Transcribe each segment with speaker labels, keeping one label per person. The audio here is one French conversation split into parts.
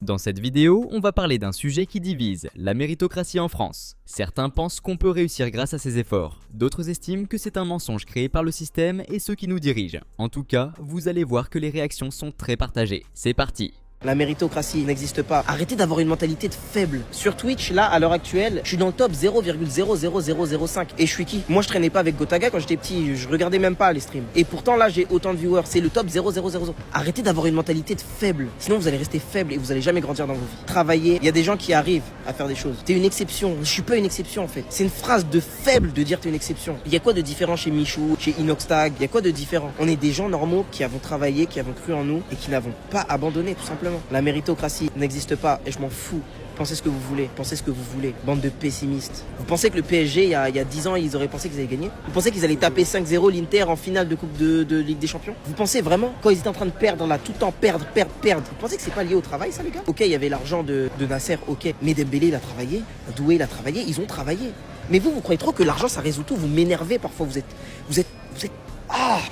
Speaker 1: Dans cette vidéo, on va parler d'un sujet qui divise, la méritocratie en France. Certains pensent qu'on peut réussir grâce à ses efforts, d'autres estiment que c'est un mensonge créé par le système et ceux qui nous dirigent. En tout cas, vous allez voir que les réactions sont très partagées. C'est parti!
Speaker 2: La méritocratie n'existe pas. Arrêtez d'avoir une mentalité de faible. Sur Twitch, là, à l'heure actuelle, je suis dans le top 0,00005. Et je suis qui? Moi, je traînais pas avec Gotaga quand j'étais petit. Je regardais même pas les streams. Et pourtant, là, j'ai autant de viewers. C'est le top 0,000. Arrêtez d'avoir une mentalité de faible. Sinon, vous allez rester faible et vous allez jamais grandir dans vos vies. Travaillez. Il y a des gens qui arrivent à faire des choses. T'es une exception. Je suis pas une exception, en fait. C'est une phrase de faible de dire t'es une exception. Il y a quoi de différent chez Michou, chez Inoxtag? Il y a quoi de différent? On est des gens normaux qui avons travaillé, qui avons cru en nous et qui n'avons pas abandonné, tout simplement. La méritocratie n'existe pas et je m'en fous. Pensez ce que vous voulez, pensez ce que vous voulez. Bande de pessimistes. Vous pensez que le PSG, il y a 10 ans, ils auraient pensé qu'ils allaient gagner? Vous pensez qu'ils allaient taper 5-0 l'Inter en finale de Coupe de Ligue des Champions? Vous pensez vraiment, quand ils étaient en train de perdre là, tout le temps perdre, vous pensez que c'est pas lié au travail, ça, les gars? Ok, il y avait l'argent de Nasser, ok. Mais Dembélé, il a travaillé. Doué, il a travaillé. Ils ont travaillé. Mais vous croyez trop que l'argent, ça résout tout. Vous m'énervez parfois.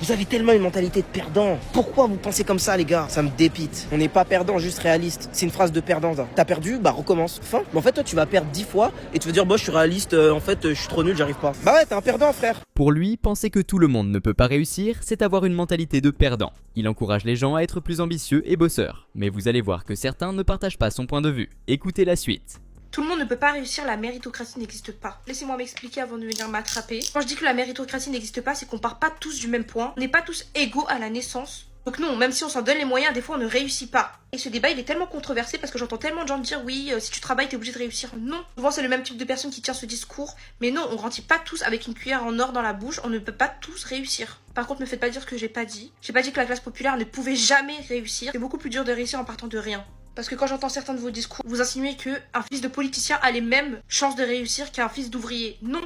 Speaker 2: Vous avez tellement une mentalité de perdant. Pourquoi vous pensez comme ça, les gars? Ça me dépite. On n'est pas perdant, juste réaliste. C'est une phrase de perdant, ça. T'as perdu, bah recommence. Fin. Mais en fait, toi, tu vas perdre 10 fois et tu vas dire, bah, je suis réaliste, en fait, je suis trop nul, j'arrive pas. Bah ouais, t'es un perdant, frère.
Speaker 1: Pour lui, penser que tout le monde ne peut pas réussir, c'est avoir une mentalité de perdant. Il encourage les gens à être plus ambitieux et bosseurs. Mais vous allez voir que certains ne partagent pas son point de vue. Écoutez la suite.
Speaker 3: Tout le monde ne peut pas réussir, la méritocratie n'existe pas. Laissez-moi m'expliquer avant de venir m'attraper. Quand je dis que la méritocratie n'existe pas, c'est qu'on part pas tous du même point. On n'est pas tous égaux à la naissance. Donc non, même si on s'en donne les moyens, des fois on ne réussit pas. Et ce débat il est tellement controversé parce que j'entends tellement de gens dire oui, si tu travailles t'es obligé de réussir. Non, souvent c'est le même type de personne qui tient ce discours. Mais non, on grandit pas tous avec une cuillère en or dans la bouche, on ne peut pas tous réussir. Par contre, me faites pas dire ce que j'ai pas dit. J'ai pas dit que la classe populaire ne pouvait jamais réussir. C'est beaucoup plus dur de réussir en partant de rien. Parce que quand j'entends certains de vos discours, vous insinuez qu'un fils de politicien a les mêmes chances de réussir qu'un fils d'ouvrier. Non!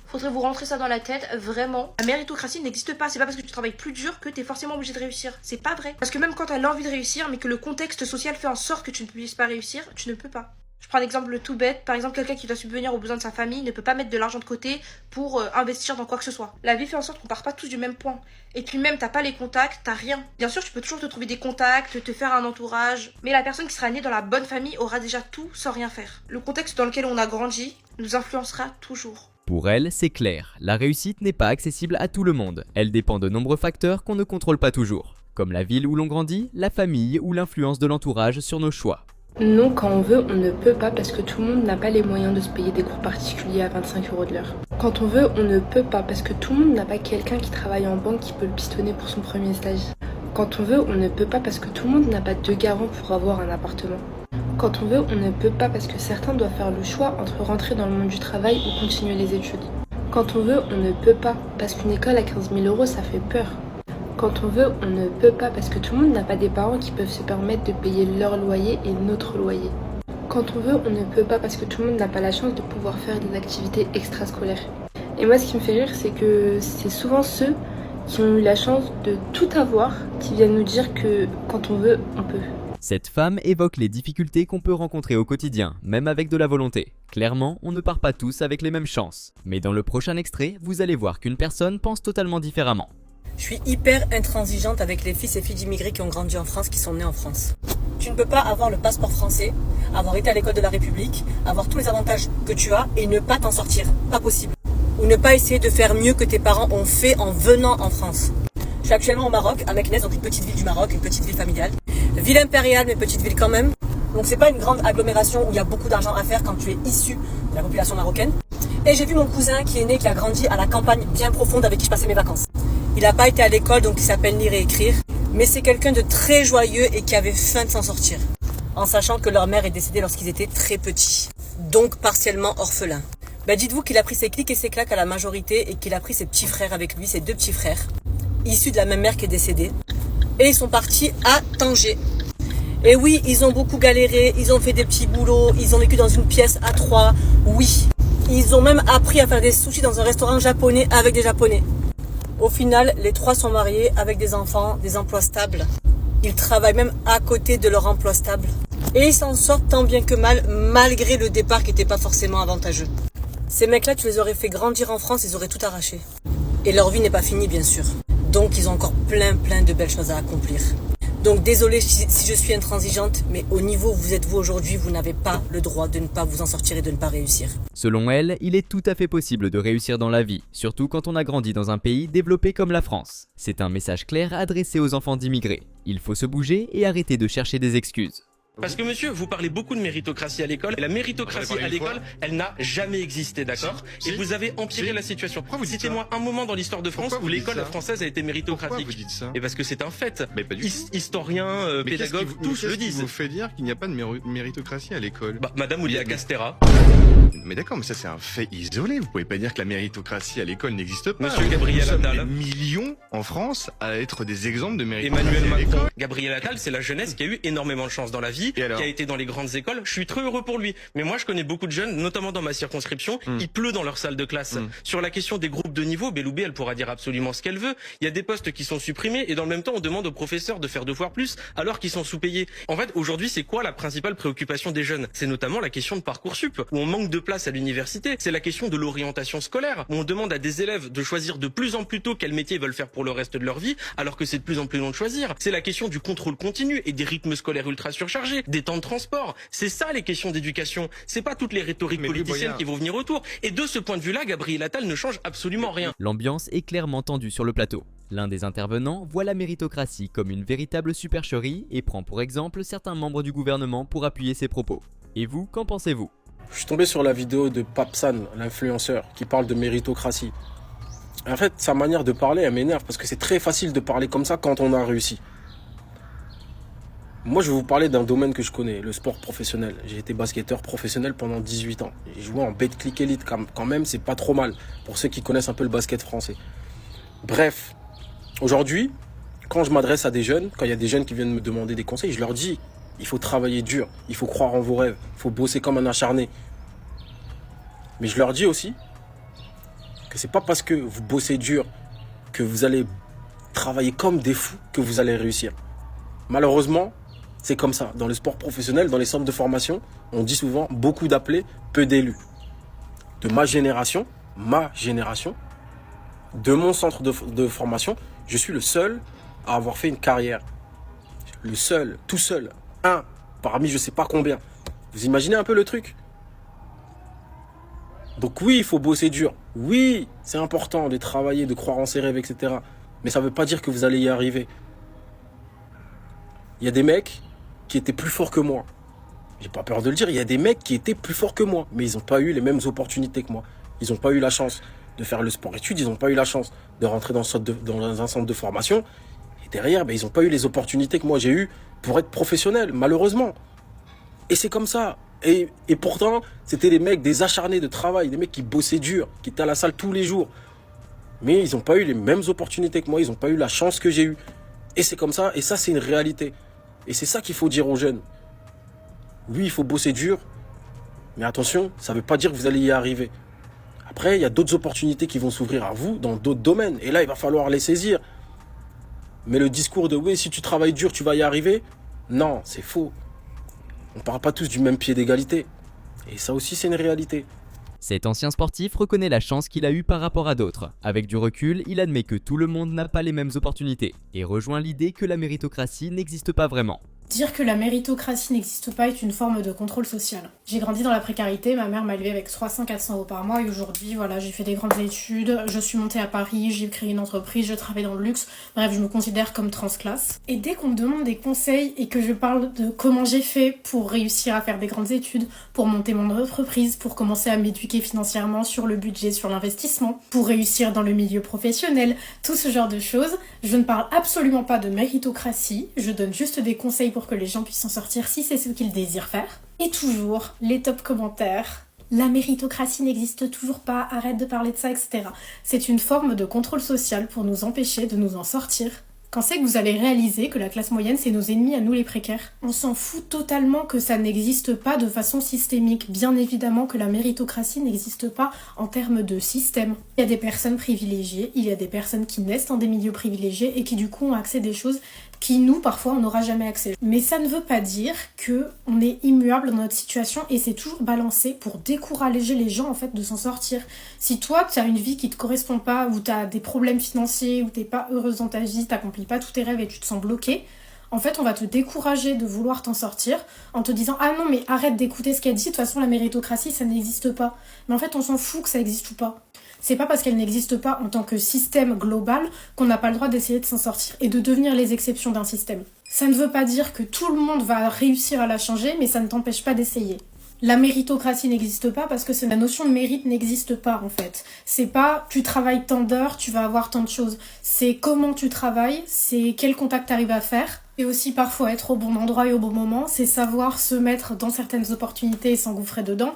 Speaker 3: Faudrait vous rentrer ça dans la tête, vraiment. La méritocratie n'existe pas. C'est pas parce que tu travailles plus dur que t'es forcément obligé de réussir. C'est pas vrai. Parce que même quand t'as l'envie de réussir, mais que le contexte social fait en sorte que tu ne puisses pas réussir, tu ne peux pas. Je prends un exemple tout bête. Par exemple, quelqu'un qui doit subvenir aux besoins de sa famille ne peut pas mettre de l'argent de côté pour investir dans quoi que ce soit. La vie fait en sorte qu'on part pas tous du même point. Et puis même, t'as pas les contacts, t'as rien. Bien sûr, tu peux toujours te trouver des contacts, te faire un entourage. Mais la personne qui sera née dans la bonne famille aura déjà tout sans rien faire. Le contexte dans lequel on a grandi nous influencera toujours.
Speaker 1: Pour elle, c'est clair, la réussite n'est pas accessible à tout le monde. Elle dépend de nombreux facteurs qu'on ne contrôle pas toujours, comme la ville où l'on grandit, la famille ou l'influence de l'entourage sur nos choix.
Speaker 4: Non, quand on veut, on ne peut pas parce que tout le monde n'a pas les moyens de se payer des cours particuliers à 25 € de l'heure. Quand on veut, on ne peut pas parce que tout le monde n'a pas quelqu'un qui travaille en banque qui peut le pistonner pour son premier stage. Quand on veut, on ne peut pas parce que tout le monde n'a pas de garant pour avoir un appartement. Quand on veut, on ne peut pas parce que certains doivent faire le choix entre rentrer dans le monde du travail ou continuer les études. Quand on veut, on ne peut pas parce qu'une école à 15 000 € ça fait peur. Quand on veut, on ne peut pas parce que tout le monde n'a pas des parents qui peuvent se permettre de payer leur loyer et notre loyer. Quand on veut, on ne peut pas parce que tout le monde n'a pas la chance de pouvoir faire des activités extrascolaires. Et moi, ce qui me fait rire, c'est que c'est souvent ceux qui ont eu la chance de tout avoir qui viennent nous dire que quand on veut, on peut.
Speaker 1: Cette femme évoque les difficultés qu'on peut rencontrer au quotidien, même avec de la volonté. Clairement, on ne part pas tous avec les mêmes chances. Mais dans le prochain extrait, vous allez voir qu'une personne pense totalement différemment.
Speaker 5: Je suis hyper intransigeante avec les fils et filles d'immigrés qui ont grandi en France, qui sont nés en France. Tu ne peux pas avoir le passeport français, avoir été à l'école de la République, avoir tous les avantages que tu as et ne pas t'en sortir. Pas possible. Ou ne pas essayer de faire mieux que tes parents ont fait en venant en France. Je suis actuellement au Maroc, à Meknès, donc une petite ville du Maroc, une petite ville familiale. Ville impériale, mais petite ville quand même. Donc c'est pas une grande agglomération où il y a beaucoup d'argent à faire quand tu es issu de la population marocaine. Et j'ai vu mon cousin qui est né, qui a grandi à la campagne bien profonde avec qui je passais mes vacances. Il n'a pas été à l'école, donc il s'appelle lire et écrire. Mais c'est quelqu'un de très joyeux et qui avait faim de s'en sortir. En sachant que leur mère est décédée lorsqu'ils étaient très petits. Donc partiellement orphelins. Dites-vous qu'il a pris ses clics et ses claques à la majorité et qu'il a pris ses petits frères avec lui, ses deux petits frères, issus de la même mère qui est décédée. Et ils sont partis à Tanger. Et oui, ils ont beaucoup galéré, ils ont fait des petits boulots, ils ont vécu dans une pièce à 3. Oui, ils ont même appris à faire des sushis dans un restaurant japonais avec des japonais. Au final, les 3 sont mariés avec des enfants, des emplois stables. Ils travaillent même à côté de leur emploi stable. Et ils s'en sortent tant bien que mal, malgré le départ qui n'était pas forcément avantageux. Ces mecs-là, tu les aurais fait grandir en France, ils auraient tout arraché. Et leur vie n'est pas finie, bien sûr. Donc, ils ont encore plein de belles choses à accomplir. Donc désolé si je suis intransigeante, mais au niveau où vous êtes vous aujourd'hui, vous n'avez pas le droit de ne pas vous en sortir et de ne pas réussir.
Speaker 1: Selon elle, il est tout à fait possible de réussir dans la vie, surtout quand on a grandi dans un pays développé comme la France. C'est un message clair adressé aux enfants d'immigrés. Il faut se bouger et arrêter de chercher des excuses.
Speaker 6: Parce que monsieur, vous parlez beaucoup de méritocratie à l'école, et la méritocratie à l'école, elle n'a jamais existé, d'accord? Et vous avez empiré la situation. Citez-moi un moment dans l'histoire de France où l'école française a été méritocratique.
Speaker 7: Pourquoi vous dites ça?
Speaker 6: Et parce que c'est un fait.
Speaker 7: Mais pas du tout.
Speaker 6: Historiens, pédagogues, tous le disent.
Speaker 7: Qu'est-ce qui vous fait dire qu'il n'y a pas de méritocratie à l'école?
Speaker 6: Madame Oulia Castera.
Speaker 7: Mais d'accord, mais ça c'est un fait isolé. Vous pouvez pas dire que la méritocratie à l'école n'existe pas.
Speaker 6: Monsieur Gabriel
Speaker 7: Nous sommes
Speaker 6: Attal.
Speaker 7: des millions en France à être des exemples de méritocratie
Speaker 6: Emmanuel
Speaker 7: à
Speaker 6: Macron.
Speaker 7: l'école.
Speaker 6: Gabriel Attal, c'est la jeunesse qui a eu énormément de chance dans la vie, qui a été dans les grandes écoles. Je suis très heureux pour lui. Mais moi, je connais beaucoup de jeunes, notamment dans ma circonscription, il pleut dans leur salle de classe. Sur la question des groupes de niveau, Belloubet, elle pourra dire absolument ce qu'elle veut. Il y a des postes qui sont supprimés et dans le même temps, on demande aux professeurs de faire 2 fois plus alors qu'ils sont sous-payés. En fait, aujourd'hui, c'est quoi la principale préoccupation des jeunes? C'est notamment la question de Parcoursup, où on manque de place à l'université. C'est la question de l'orientation scolaire, où on demande à des élèves de choisir de plus en plus tôt quel métier ils veulent faire pour le reste de leur vie, alors que c'est de plus en plus long de choisir. C'est la question du contrôle continu et des rythmes scolaires ultra surchargés, des temps de transport. C'est ça les questions d'éducation. C'est pas toutes les rhétoriques politiciennes qui vont venir autour. Et de ce point de vue-là, Gabriel Attal ne change absolument rien.
Speaker 1: L'ambiance est clairement tendue sur le plateau. L'un des intervenants voit la méritocratie comme une véritable supercherie et prend pour exemple certains membres du gouvernement pour appuyer ses propos. Et vous, qu'en pensez-vous?
Speaker 8: Je suis tombé sur la vidéo de Papsan, l'influenceur, qui parle de méritocratie. En fait, sa manière de parler, elle m'énerve parce que c'est très facile de parler comme ça quand on a réussi. Moi, je vais vous parler d'un domaine que je connais, le sport professionnel. J'ai été basketteur professionnel pendant 18 ans. J'ai joué en Betclic Elite quand même, c'est pas trop mal pour ceux qui connaissent un peu le basket français. Bref, aujourd'hui, quand je m'adresse à des jeunes, quand il y a des jeunes qui viennent me demander des conseils, je leur dis, il faut travailler dur, il faut croire en vos rêves, il faut bosser comme un acharné. Mais je leur dis aussi que c'est pas parce que vous bossez dur que vous allez travailler comme des fous que vous allez réussir. Malheureusement, c'est comme ça. Dans le sport professionnel, dans les centres de formation, on dit souvent beaucoup d'appelés, peu d'élus. De ma génération, de mon centre de formation, je suis le seul à avoir fait une carrière. Le seul, tout seul, un parmi je sais pas combien. Vous imaginez un peu le truc? Donc oui, il faut bosser dur. Oui, c'est important de travailler, de croire en ses rêves, etc. Mais ça ne veut pas dire que vous allez y arriver. Il y a des mecs qui étaient plus forts que moi. J'ai pas peur de le dire, il y a des mecs qui étaient plus forts que moi. Mais ils n'ont pas eu les mêmes opportunités que moi. Ils n'ont pas eu la chance de faire le sport-études, ils n'ont pas eu la chance de rentrer dans un centre de formation. Et derrière, ils n'ont pas eu les opportunités que moi j'ai eues pour être professionnel, malheureusement. Et c'est comme ça. Et pourtant, c'était des mecs, des acharnés de travail, des mecs qui bossaient dur, qui étaient à la salle tous les jours. Mais ils n'ont pas eu les mêmes opportunités que moi, ils n'ont pas eu la chance que j'ai eue. Et c'est comme ça, et ça c'est une réalité. Et c'est ça qu'il faut dire aux jeunes. Oui, il faut bosser dur, mais attention, ça ne veut pas dire que vous allez y arriver. Après, il y a d'autres opportunités qui vont s'ouvrir à vous dans d'autres domaines. Et là, il va falloir les saisir. Mais le discours de « oui, si tu travailles dur, tu vas y arriver », non, c'est faux. On ne part pas tous du même pied d'égalité. Et ça aussi, c'est une réalité.
Speaker 1: Cet ancien sportif reconnaît la chance qu'il a eue par rapport à d'autres. Avec du recul, il admet que tout le monde n'a pas les mêmes opportunités et rejoint l'idée que la méritocratie n'existe pas vraiment.
Speaker 9: Dire que la méritocratie n'existe pas est une forme de contrôle social. J'ai grandi dans la précarité, ma mère m'a élevée avec 300-400 euros par mois et aujourd'hui, voilà, j'ai fait des grandes études, je suis montée à Paris, j'ai créé une entreprise, je travaille dans le luxe, bref, je me considère comme transclasse. Et dès qu'on me demande des conseils et que je parle de comment j'ai fait pour réussir à faire des grandes études, pour monter mon entreprise, pour commencer à m'éduquer financièrement sur le budget, sur l'investissement, pour réussir dans le milieu professionnel, tout ce genre de choses, je ne parle absolument pas de méritocratie, je donne juste des conseils pour que les gens puissent s'en sortir si c'est ce qu'ils désirent faire. Et toujours, les top commentaires, la méritocratie n'existe toujours pas, arrête de parler de ça, etc. C'est une forme de contrôle social pour nous empêcher de nous en sortir. Quand c'est que vous allez réaliser que la classe moyenne, c'est nos ennemis à nous les précaires? On s'en fout totalement que ça n'existe pas de façon systémique. Bien évidemment que la méritocratie n'existe pas en termes de système. Il y a des personnes privilégiées, il y a des personnes qui naissent dans des milieux privilégiés et qui du coup ont accès à des choses qui nous, parfois, on n'aura jamais accès. Mais ça ne veut pas dire qu'on est immuable dans notre situation et c'est toujours balancé pour décourager les gens en fait de s'en sortir. Si toi, tu as une vie qui te correspond pas, ou tu as des problèmes financiers, ou t'es pas heureuse dans ta vie, t'accomplis pas tous tes rêves et tu te sens bloqué, En fait, on va te décourager de vouloir t'en sortir en te disant « Ah non, mais arrête d'écouter ce qu'elle dit, de toute façon la méritocratie, ça n'existe pas. » Mais en fait, on s'en fout que ça existe ou pas. C'est pas parce qu'elle n'existe pas en tant que système global qu'on n'a pas le droit d'essayer de s'en sortir et de devenir les exceptions d'un système. Ça ne veut pas dire que tout le monde va réussir à la changer, mais ça ne t'empêche pas d'essayer. La méritocratie n'existe pas parce que la notion de mérite n'existe pas en fait. C'est pas tu travailles tant d'heures, tu vas avoir tant de choses. C'est comment tu travailles, c'est quel contact tu arrives à faire. Et aussi parfois être au bon endroit et au bon moment, c'est savoir se mettre dans certaines opportunités et s'engouffrer dedans.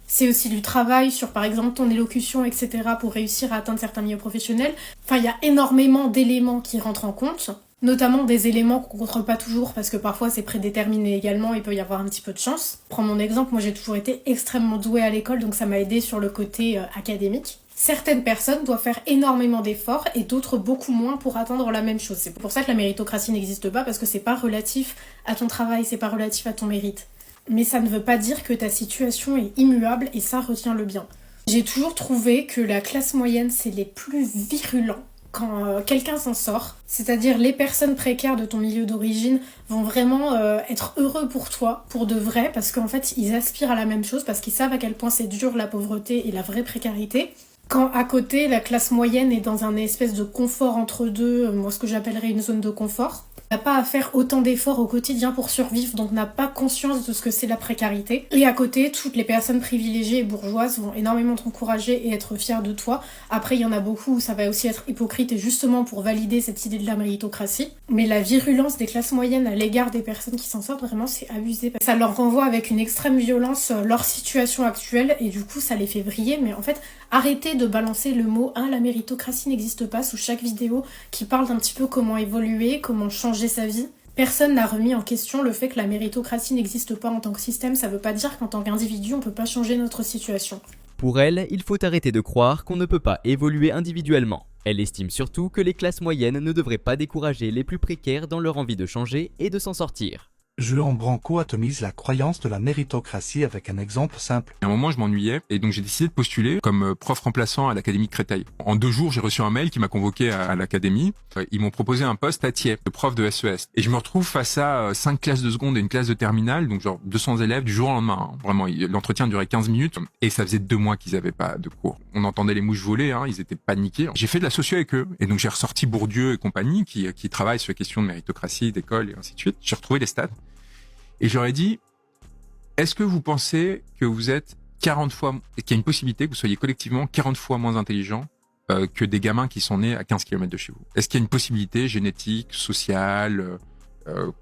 Speaker 9: C'est aussi du travail sur par exemple ton élocution, etc. pour réussir à atteindre certains milieux professionnels. Enfin, il y a énormément d'éléments qui rentrent en compte. Notamment des éléments qu'on ne contrôle pas toujours parce que parfois c'est prédéterminé également, il peut y avoir un petit peu de chance. Prends mon exemple, moi j'ai toujours été extrêmement douée à l'école donc ça m'a aidé sur le côté académique. Certaines personnes doivent faire énormément d'efforts et d'autres beaucoup moins pour atteindre la même chose. C'est pour ça que la méritocratie n'existe pas parce que c'est pas relatif à ton travail, c'est pas relatif à ton mérite. Mais ça ne veut pas dire que ta situation est immuable et ça retiens-le bien. J'ai toujours trouvé que la classe moyenne c'est les plus virulents quand quelqu'un s'en sort, c'est-à-dire les personnes précaires de ton milieu d'origine vont vraiment être heureux pour toi, pour de vrai, parce qu'en fait ils aspirent à la même chose, parce qu'ils savent à quel point c'est dur la pauvreté et la vraie précarité. Quand à côté la classe moyenne est dans un espèce de confort entre deux, moi ce que j'appellerais une zone de confort, n'a pas à faire autant d'efforts au quotidien pour survivre, donc n'a pas conscience de ce que c'est la précarité. Et à côté, toutes les personnes privilégiées et bourgeoises vont énormément t'encourager et être fières de toi. Après, il y en a beaucoup où ça va aussi être hypocrite et justement pour valider cette idée de la méritocratie. Mais la virulence des classes moyennes à l'égard des personnes qui s'en sortent, vraiment, c'est abusé. Ça leur renvoie avec une extrême violence leur situation actuelle et du coup, ça les fait vriller. Mais en fait, arrêtez de balancer le mot « Ah, la méritocratie n'existe pas » sous chaque vidéo qui parle d'un petit peu comment évoluer, comment changer sa vie. Personne n'a remis en question le fait que la méritocratie n'existe pas en tant que système, ça veut pas dire qu'en tant qu'individu on peut pas changer notre situation.
Speaker 1: Pour elle, il faut arrêter de croire qu'on ne peut pas évoluer individuellement. Elle estime surtout que les classes moyennes ne devraient pas décourager les plus précaires dans leur envie de changer et de s'en sortir.
Speaker 10: Juan Branco atomise la croyance de la méritocratie avec un exemple simple.
Speaker 11: À un moment, je m'ennuyais et donc j'ai décidé de postuler comme prof remplaçant à l'Académie de Créteil. En 2 jours, j'ai reçu un mail qui m'a convoqué à l'Académie. Ils m'ont proposé un poste à Thiers, de prof de SES. Et je me retrouve face à 5 classes de seconde et une classe de terminale, donc genre 200 élèves du jour au lendemain. Hein. Vraiment, l'entretien durait 15 minutes et ça faisait 2 mois qu'ils avaient pas de cours. On entendait les mouches voler, hein, ils étaient paniqués. J'ai fait de la socio avec eux et donc j'ai ressorti Bourdieu et compagnie qui travaillent sur les questions de méritocratie, d'école et ainsi de suite. J'ai retrouvé les stats. Et j'aurais dit, est-ce que vous pensez que vous êtes 40 fois, qu'il y a une possibilité que vous soyez collectivement 40 fois moins intelligent que des gamins qui sont nés à 15 km de chez vous? Est-ce qu'il y a une possibilité génétique, sociale,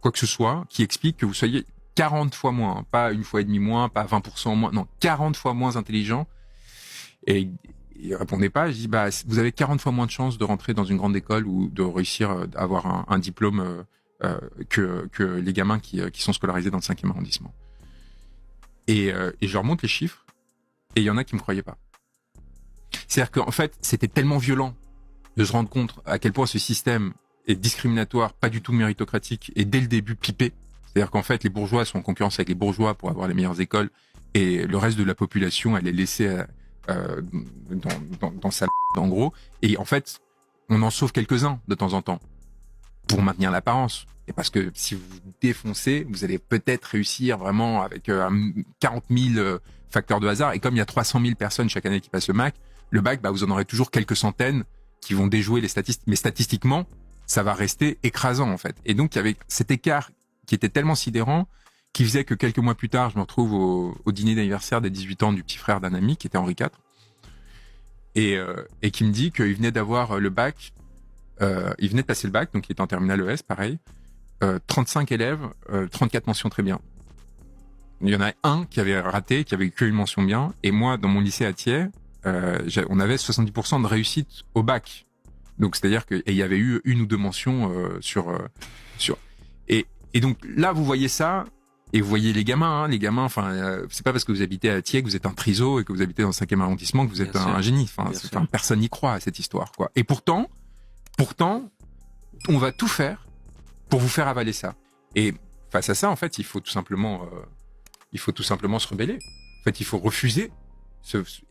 Speaker 11: quoi que ce soit, qui explique que vous soyez 40 fois moins, hein, pas 1,5 fois moins, pas 20% moins, non, 40 fois moins intelligent? Et ils répondaient pas. Je dis, bah, vous avez 40 fois moins de chances de rentrer dans une grande école ou de réussir à avoir un diplôme que les gamins qui sont scolarisés dans le 5e arrondissement. Et je leur montre les chiffres, et il y en a qui me croyaient pas. C'est-à-dire qu'en fait, c'était tellement violent de se rendre compte à quel point ce système est discriminatoire, pas du tout méritocratique, et dès le début pipé. C'est-à-dire qu'en fait, les bourgeois sont en concurrence avec les bourgeois pour avoir les meilleures écoles, et le reste de la population, elle est laissée dans sa en gros. Et en fait, on en sauve quelques-uns de temps en temps pour maintenir l'apparence. Et parce que si vous défoncez, vous allez peut-être réussir vraiment avec 40 000 facteurs de hasard. Et comme il y a 300 000 personnes chaque année qui passent le bac, bah, vous en aurez toujours quelques centaines qui vont déjouer les statistiques. Mais statistiquement, ça va rester écrasant, en fait. Et donc, il y avait cet écart qui était tellement sidérant qui faisait que quelques mois plus tard, je me retrouve au dîner d'anniversaire des 18 ans du petit frère d'un ami qui était Henri IV. Et qui me dit qu'il venait d'avoir le bac. Il venait de passer le bac, donc il était en terminale ES, pareil. 35 élèves, 34 mentions très bien. Il y en a un qui avait raté, qui avait que une mention bien. Et moi, dans mon lycée à Thiers, on avait 70% de réussite au bac. Donc c'est-à-dire qu'il y avait eu 1 ou 2 mentions sur. Et donc là, vous voyez ça. Et vous voyez les gamins, enfin, c'est pas parce que vous habitez à Thiers que vous êtes un triso et que vous habitez dans le 5e arrondissement que vous êtes un génie. Enfin, personne n'y croit à cette histoire, quoi. Et pourtant, on va tout faire pour vous faire avaler ça. Et face à ça, en fait, il faut tout simplement se rebeller. En fait, il faut refuser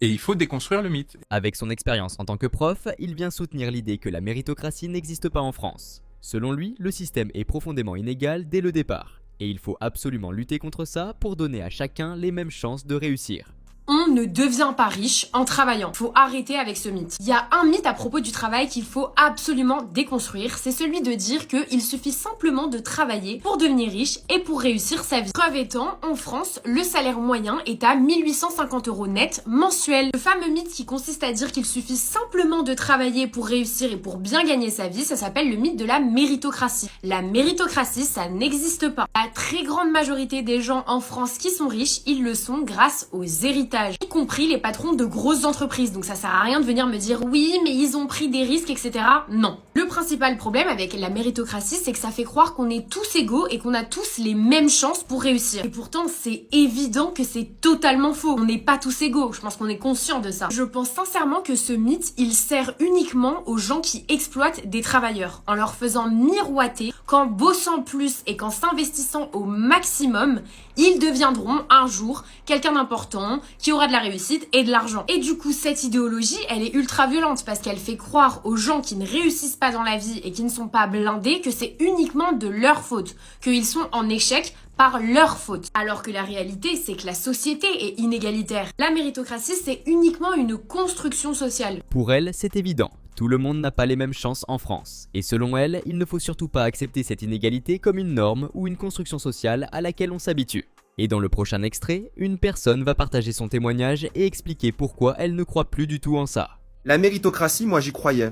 Speaker 11: et il faut déconstruire le mythe.
Speaker 1: Avec son expérience en tant que prof, il vient soutenir l'idée que la méritocratie n'existe pas en France. Selon lui, le système est profondément inégal dès le départ, et il faut absolument lutter contre ça pour donner à chacun les mêmes chances de réussir.
Speaker 12: On ne devient pas riche en travaillant. Faut arrêter avec ce mythe. Il y a un mythe à propos du travail qu'il faut absolument déconstruire, c'est celui de dire qu'il suffit simplement de travailler pour devenir riche et pour réussir sa vie. Preuve étant, en France, le salaire moyen est à 1850 € net mensuel. Le fameux mythe qui consiste à dire qu'il suffit simplement de travailler pour réussir et pour bien gagner sa vie, ça s'appelle le mythe de la méritocratie. La méritocratie, ça n'existe pas. La très grande majorité des gens en France qui sont riches, ils le sont grâce aux héritages, y compris les patrons de grosses entreprises. Donc ça sert à rien de venir me dire oui, mais ils ont pris des risques, etc. Non. Le principal problème avec la méritocratie, c'est que ça fait croire qu'on est tous égaux et qu'on a tous les mêmes chances pour réussir. Et pourtant, c'est évident que c'est totalement faux. On n'est pas tous égaux. Je pense qu'on est conscient de ça. Je pense sincèrement que ce mythe, il sert uniquement aux gens qui exploitent des travailleurs, en leur faisant miroiter qu'en bossant plus et qu'en s'investissant au maximum, ils deviendront un jour quelqu'un d'important, qui aura de la réussite et de l'argent. Et du coup, cette idéologie, elle est ultra violente parce qu'elle fait croire aux gens qui ne réussissent pas dans la vie et qui ne sont pas blindés que c'est uniquement de leur faute, qu'ils sont en échec par leur faute. Alors que la réalité, c'est que la société est inégalitaire. La méritocratie, c'est uniquement une construction sociale.
Speaker 1: Pour elle, c'est évident. Tout le monde n'a pas les mêmes chances en France. Et selon elle, il ne faut surtout pas accepter cette inégalité comme une norme ou une construction sociale à laquelle on s'habitue. Et dans le prochain extrait, une personne va partager son témoignage et expliquer pourquoi elle ne croit plus du tout en ça.
Speaker 13: La méritocratie, moi j'y croyais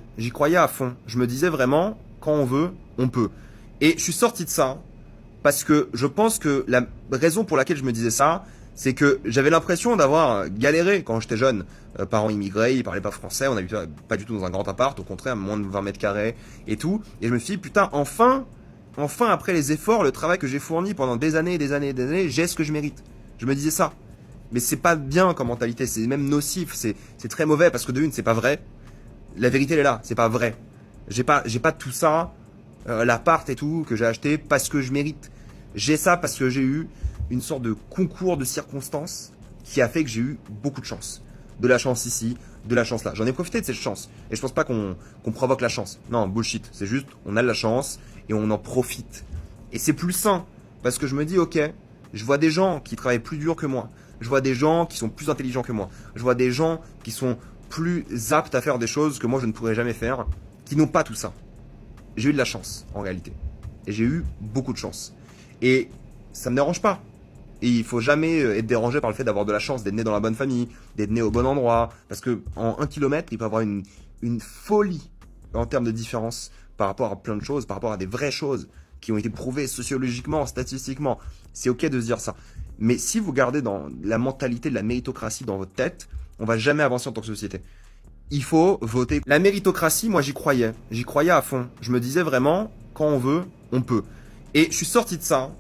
Speaker 13: à fond. Je me disais vraiment, quand on veut, on peut. Et je suis sorti de ça parce que je pense que la raison pour laquelle je me disais ça, c'est que j'avais l'impression d'avoir galéré quand j'étais jeune. Parents immigrés, ils parlaient pas français, on habitait pas du tout dans un grand appart, au contraire, moins de 20 mètres carrés et tout. Et je me suis dit, putain, enfin, après les efforts, le travail que j'ai fourni pendant des années et des années et des années, j'ai ce que je mérite. Je me disais ça. Mais c'est pas bien comme mentalité, c'est même nocif, c'est très mauvais parce que de une, c'est pas vrai. La vérité, elle est là, c'est pas vrai. J'ai pas tout ça, l'appart et tout, que j'ai acheté parce que je mérite. J'ai ça parce que j'ai eu une sorte de concours de circonstances qui a fait que j'ai eu beaucoup de chance. De la chance ici, de la chance là. J'en ai profité de cette chance. Et je pense pas qu'on provoque la chance. Non, bullshit. C'est juste, on a de la chance et on en profite. Et c'est plus sain. Parce que je me dis, ok, je vois des gens qui travaillent plus dur que moi. Je vois des gens qui sont plus intelligents que moi. Je vois des gens qui sont plus aptes à faire des choses que moi je ne pourrais jamais faire, qui n'ont pas tout ça. J'ai eu de la chance, en réalité. Et j'ai eu beaucoup de chance. Et ça me dérange pas. Et il faut jamais être dérangé par le fait d'avoir de la chance, d'être né dans la bonne famille, d'être né au bon endroit. Parce que en 1 kilomètre, il peut y avoir une folie en termes de différence par rapport à plein de choses, par rapport à des vraies choses qui ont été prouvées sociologiquement, statistiquement. C'est ok de se dire ça. Mais si vous gardez dans la mentalité de la méritocratie dans votre tête, on va jamais avancer en tant que société. Il faut voter. La méritocratie, moi j'y croyais à fond. Je me disais vraiment, quand on veut, on peut. Et je suis sorti de ça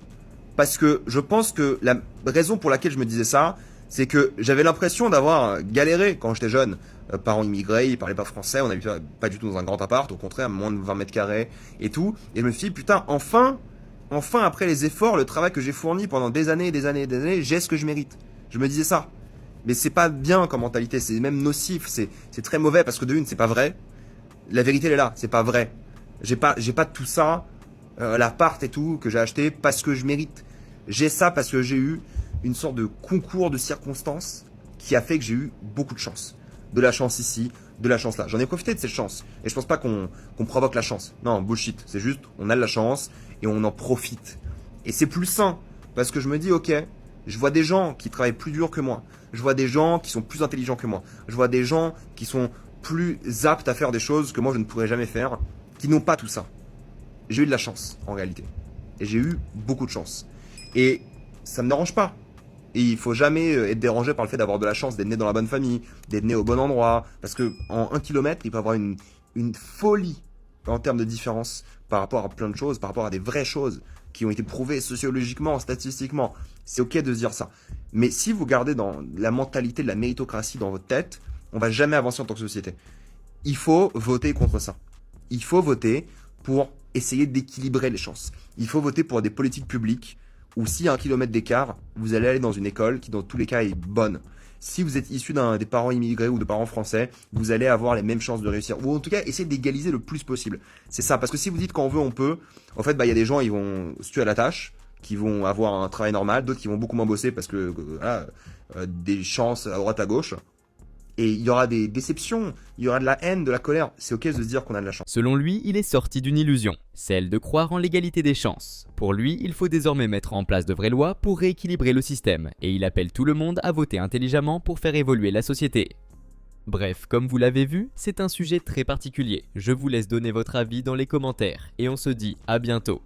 Speaker 13: parce que je pense que la raison pour laquelle je me disais ça, c'est que j'avais l'impression d'avoir galéré quand j'étais jeune. Parents immigrés, ils parlaient pas français, on habitait pas du tout dans un grand appart, au contraire, moins de 20 mètres carrés et tout. Et je me suis dit, putain, enfin, après les efforts, le travail que j'ai fourni pendant des années et des années et des années, j'ai ce que je mérite. Je me disais ça. Mais c'est pas bien comme mentalité, c'est même nocif, c'est très mauvais parce que de une, c'est pas vrai. La vérité, elle est là, c'est pas vrai. J'ai pas tout ça, l'appart et tout, que j'ai acheté parce que je mérite. J'ai ça parce que j'ai eu une sorte de concours de circonstances qui a fait que j'ai eu beaucoup de chance. De la chance ici, de la chance là. J'en ai profité de cette chance. Et je pense pas qu'on provoque la chance. Non, bullshit. C'est juste, on a de la chance et on en profite. Et c'est plus sain. Parce que je me dis, ok, je vois des gens qui travaillent plus dur que moi. Je vois des gens qui sont plus intelligents que moi. Je vois des gens qui sont plus aptes à faire des choses que moi je ne pourrais jamais faire, qui n'ont pas tout ça. J'ai eu de la chance, en réalité. Et j'ai eu beaucoup de chance. Et ça me dérange pas. Et il faut jamais être dérangé par le fait d'avoir de la chance, d'être né dans la bonne famille, d'être né au bon endroit. Parce que en 1 kilomètre, il peut y avoir une folie en termes de différence par rapport à plein de choses, par rapport à des vraies choses qui ont été prouvées sociologiquement, statistiquement. C'est ok de se dire ça. Mais si vous gardez dans la mentalité de la méritocratie dans votre tête, on va jamais avancer en tant que société. Il faut voter contre ça. Il faut voter pour essayer d'équilibrer les chances. Il faut voter pour des politiques publiques où s'il y a 1 kilomètre d'écart, vous allez aller dans une école qui dans tous les cas est bonne. si vous êtes issu des parents immigrés ou de parents français, vous allez avoir les mêmes chances de réussir. Ou en tout cas, essayez d'égaliser le plus possible. C'est ça, parce que si vous dites quand on veut, on peut, en fait, il y a des gens, ils vont se tuer à la tâche, qui vont avoir un travail normal, d'autres qui vont beaucoup moins bosser parce que, voilà, des chances à droite à gauche. Et il y aura des déceptions, il y aura de la haine, de la colère. C'est ok de se dire qu'on a de la chance.
Speaker 1: Selon lui, il est sorti d'une illusion, celle de croire en l'égalité des chances. Pour lui, il faut désormais mettre en place de vraies lois pour rééquilibrer le système, et il appelle tout le monde à voter intelligemment pour faire évoluer la société. Bref, comme vous l'avez vu, c'est un sujet très particulier. Je vous laisse donner votre avis dans les commentaires, et on se dit à bientôt.